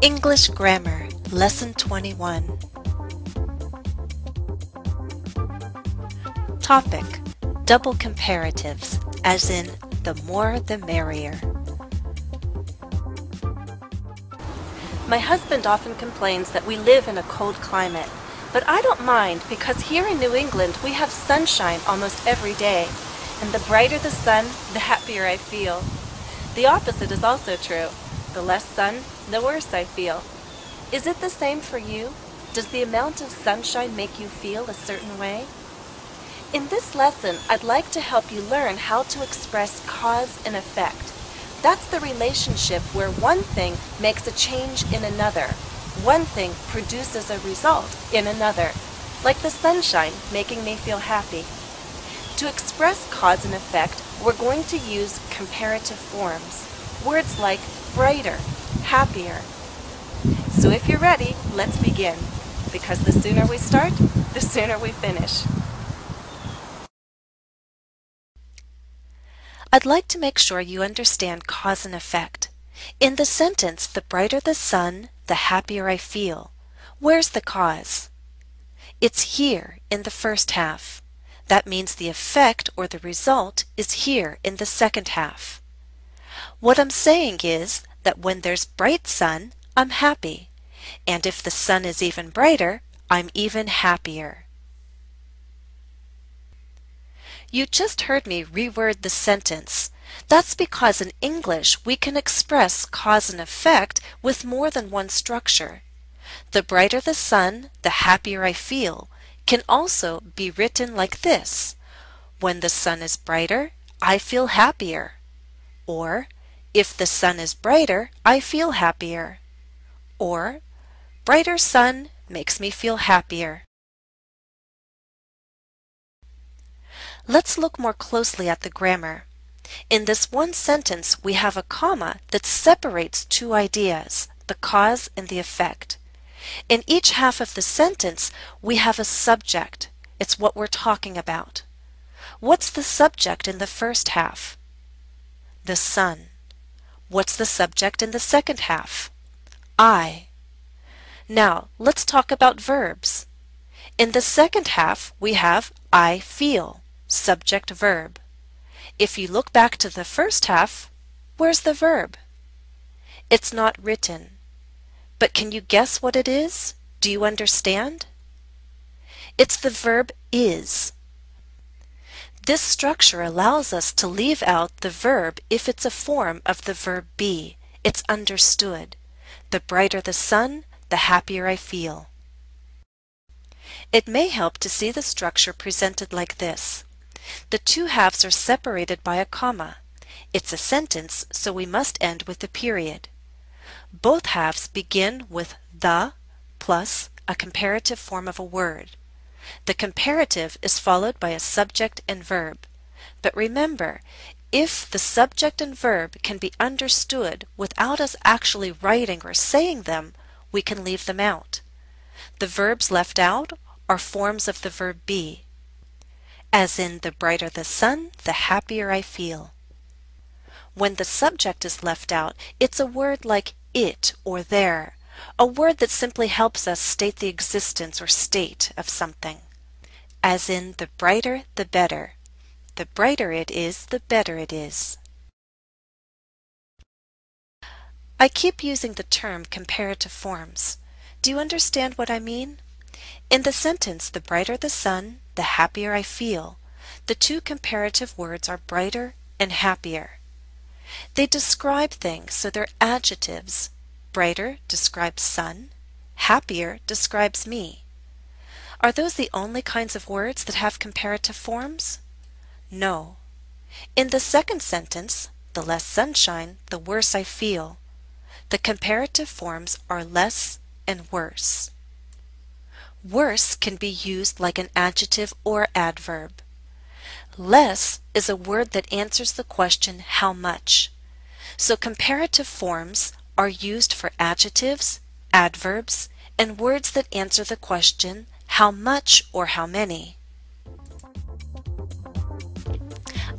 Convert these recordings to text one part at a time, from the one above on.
English Grammar, Lesson 21. Topic: double comparatives, as in the more the merrier. My husband often complains that we live in a cold climate, but I don't mind because here in New England we have sunshine almost every day, and the brighter the sun, the happier I feel. The opposite is also true. The less sun, the worse I feel. Is it the same for you? Does the amount of sunshine make you feel a certain way? In this lesson, I'd like to help you learn how to express cause and effect. That's the relationship where one thing makes a change in another. One thing produces a result in another, like the sunshine making me feel happy. To express cause and effect, we're going to use comparative forms. Words like brighter, happier. So if you're ready, let's begin. Because the sooner we start, the sooner we finish. I'd like to make sure you understand cause and effect. In the sentence, the brighter the sun, the happier I feel. Where's the cause? It's here in the first half. That means the effect or the result is here in the second half. What I'm saying is that when there's bright sun, I'm happy. And if the sun is even brighter, I'm even happier. You just heard me reword the sentence. That's because in English we can express cause and effect with more than one structure. The brighter the sun, the happier I feel can also be written like this. When the sun is brighter, I feel happier. Or, if the sun is brighter, I feel happier. Or, brighter sun makes me feel happier. Let's look more closely at the grammar. In this one sentence, we have a comma that separates two ideas, the cause and the effect. In each half of the sentence, we have a subject. It's what we're talking about. What's the subject in the first half? The sun. What's the subject in the second half? I. Now, let's talk about verbs. In the second half, we have I feel, subject verb. If you look back to the first half, where's the verb? It's not written. But can you guess what it is? Do you understand? It's the verb is. This structure allows us to leave out the verb if it's a form of the verb be. It's understood. The brighter the sun, the happier I feel. It may help to see the structure presented like this. The two halves are separated by a comma. It's a sentence, so we must end with a period. Both halves begin with the plus a comparative form of a word. The comparative is followed by a subject and verb. But remember, if the subject and verb can be understood without us actually writing or saying them, we can leave them out. The verbs left out are forms of the verb be, as in the brighter the sun, the happier I feel. When the subject is left out, it's a word like it or there, a word that simply helps us state the existence or state of something, as in the brighter the better. The brighter it is, the better it is. I keep using the term comparative forms. Do you understand what I mean? In the sentence, the brighter the sun, the happier I feel, the two comparative words are brighter and happier. They describe things, so they're adjectives. Brighter describes sun, happier describes me. Are those the only kinds of words that have comparative forms? No. In the second sentence, the less sunshine, the worse I feel, the comparative forms are less and worse. Worse can be used like an adjective or adverb. Less is a word that answers the question how much. So comparative forms are used for adjectives, adverbs, and words that answer the question how much or how many.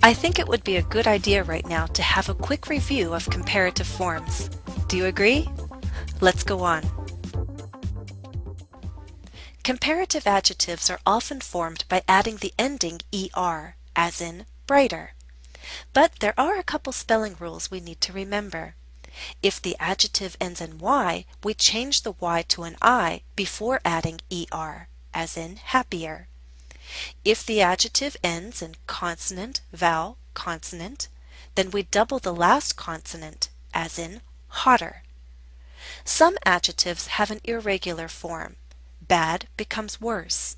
I think it would be a good idea right now to have a quick review of comparative forms. Do you agree? Let's go on. Comparative adjectives are often formed by adding the ending er, as in brighter. But there are a couple spelling rules we need to remember. If the adjective ends in y, we change the y to an I before adding er, as in happier. If the adjective ends in consonant, vowel, consonant, then we double the last consonant, as in hotter. Some adjectives have an irregular form. Bad becomes worse.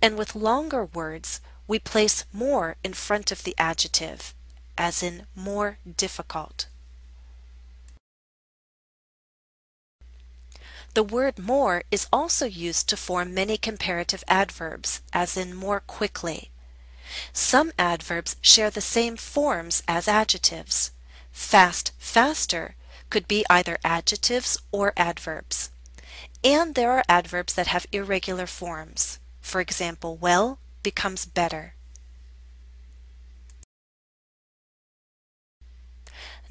And with longer words, we place more in front of the adjective, as in more difficult. The word more is also used to form many comparative adverbs, as in more quickly. Some adverbs share the same forms as adjectives. Fast, faster could be either adjectives or adverbs. And there are adverbs that have irregular forms. For example, well becomes better.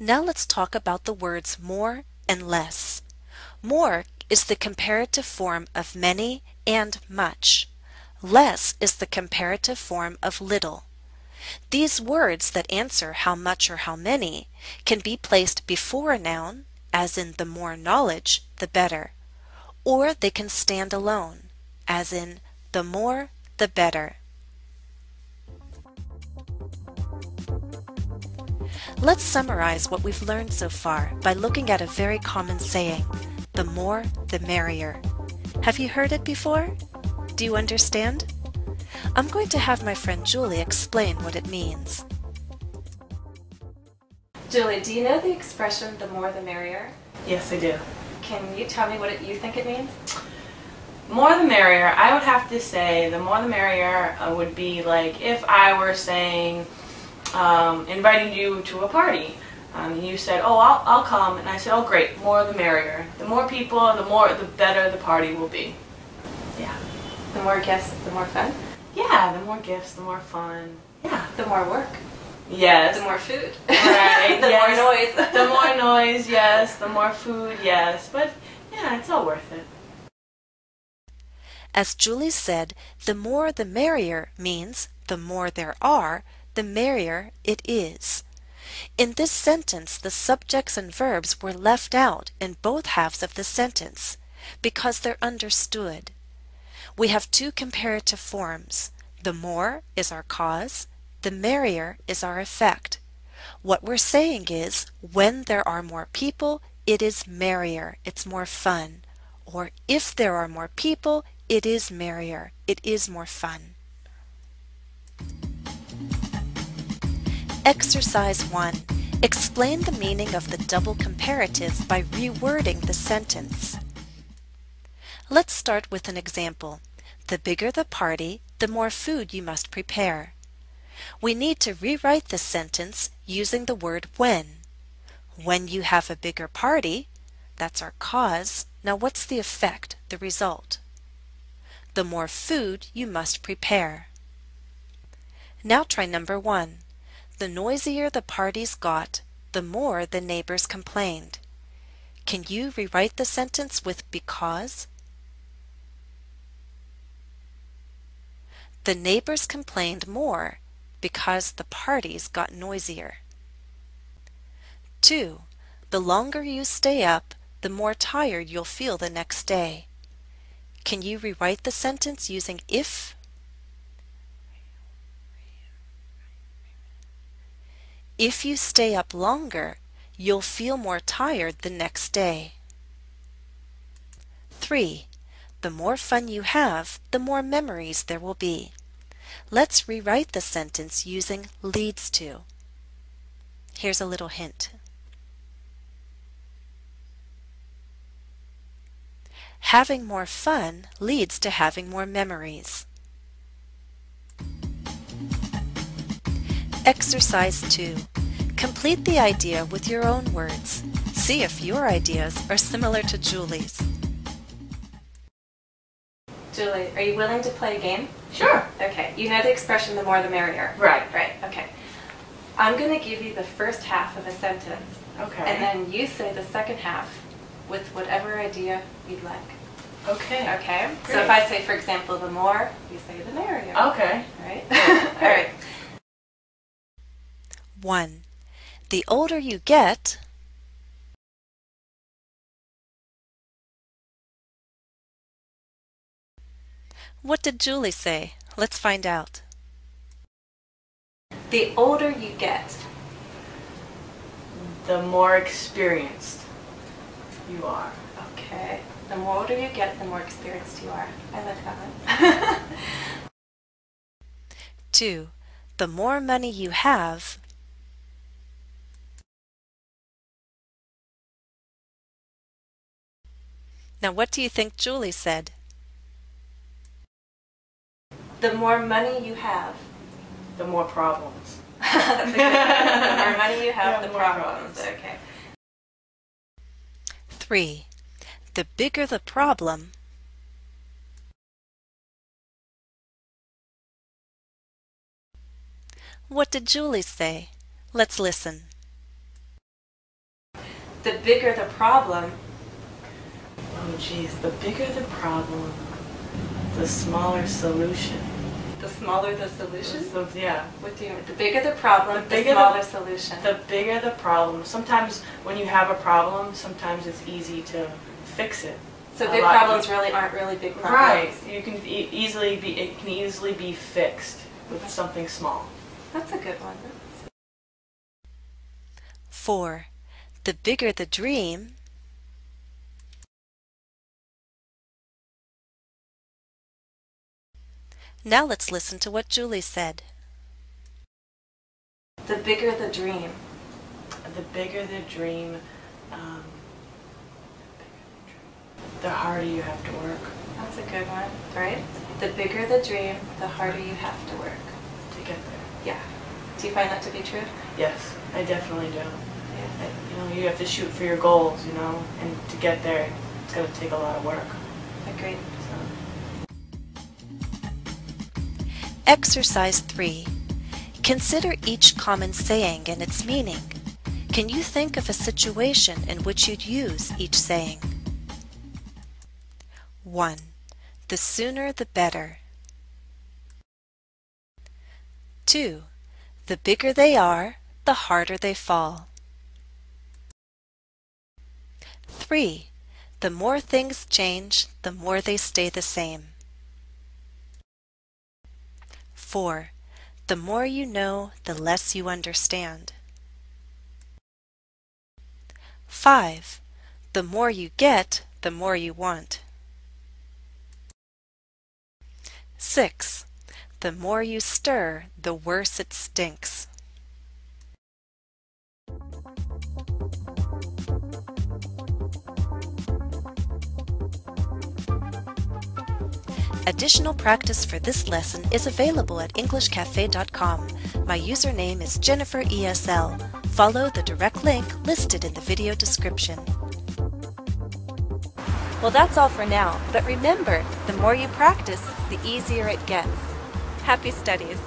Now let's talk about the words more and less. More is the comparative form of many and much. Less is the comparative form of little. These words that answer how much or how many can be placed before a noun, as in the more knowledge, the better. Or they can stand alone, as in the more, the better. Let's summarize what we've learned so far by looking at a very common saying, the more, the merrier. Have you heard it before? Do you understand? I'm going to have my friend Julie explain what it means. Julie, do you know the expression, the more the merrier? Yes, I do. Can you tell me what you think it means? More the merrier, I would have to say the more the merrier would be like if I were saying, inviting you to a party. You said, oh, I'll come, and I said, oh great, more the merrier. The more people, the better the party will be. Yeah. The more guests, the more fun? Yeah, the more gifts, the more fun. Yeah. The more work? Yes. The more food? Right, the yes. more noise? The more noise, yes. The more food, yes. But yeah, it's all worth it. As Julie said, the more the merrier means the more there are, the merrier it is. In this sentence, the subjects and verbs were left out in both halves of the sentence because they're understood. We have two comparative forms. The more is our cause, the merrier is our effect. What we're saying is, when there are more people, it is merrier, it's more fun. Or if there are more people, it is merrier, it is more fun. Exercise 1. Explain the meaning of the double comparative by rewording the sentence. Let's start with an example. The bigger the party, the more food you must prepare. We need to rewrite this sentence using the word when. When you have a bigger party, that's our cause. Now what's the effect, the result? The more food you must prepare. Now try number 1. The noisier the parties got, the more the neighbors complained. Can you rewrite the sentence with because? The neighbors complained more because the parties got noisier. 2. The longer you stay up, the more tired you'll feel the next day. Can you rewrite the sentence using if? If you stay up longer, you'll feel more tired the next day. 3. The more fun you have, the more memories there will be. Let's rewrite the sentence using leads to. Here's a little hint. Having more fun leads to having more memories. Exercise 2. Complete the idea with your own words. See if your ideas are similar to Julie's. Julie, are you willing to play a game? Sure. Okay. You know the expression, the more the merrier. Right. Right. Okay. I'm going to give you the first half of a sentence. Okay. And then you say the second half with whatever idea you'd like. Okay. Okay? Great. So if I say, for example, the more, you say the merrier. Okay. All right? All right. 1. The older you get, what did Julie say? Let's find out. The older you get. The more experienced you are. Okay. The more older you get, the more experienced you are. I like that one. 2. The more money you have, now what do you think Julie said? The more money you have. The more problems. That's a good one. The more money you have, Yeah, the more problems. problems. Okay. 3. The bigger the problem, what did Julie say? Let's listen. The bigger the problem, Oh geez, the bigger the problem, the smaller solution. the smaller the solution. So, yeah. What do you mean? The bigger the problem, The the bigger smaller solution. The bigger the problem. Sometimes when you have a problem, sometimes it's easy to fix it. So A big lot- problems really aren't really big problems. Right. You can it can easily be fixed with something small. That's a good one. 4. The bigger the dream, now let's listen to what Julie said. The bigger the dream. The bigger the dream, the harder you have to work That's a good one, right? The bigger the dream, the harder you have to work. to get there. Yeah. Do you find that to be true? Yes, I definitely do. Yes. You have to shoot for your goals, and to get there, it's going to take a lot of work. Agreed. So. Exercise 3. Consider each common saying and its meaning. Can you think of a situation in which you'd use each saying? 1. The sooner the better. 2. The bigger they are, the harder they fall. 3. The more things change, the more they stay the same. 4. The more you know, the less you understand. 5. The more you get, the more you want. 6. The more you stir, the worse it stinks. Additional practice for this lesson is available at EnglishCafe.com. My username is Jennifer ESL. Follow the direct link listed in the video description. Well, that's all for now, but remember, the more you practice, the easier it gets. Happy studies!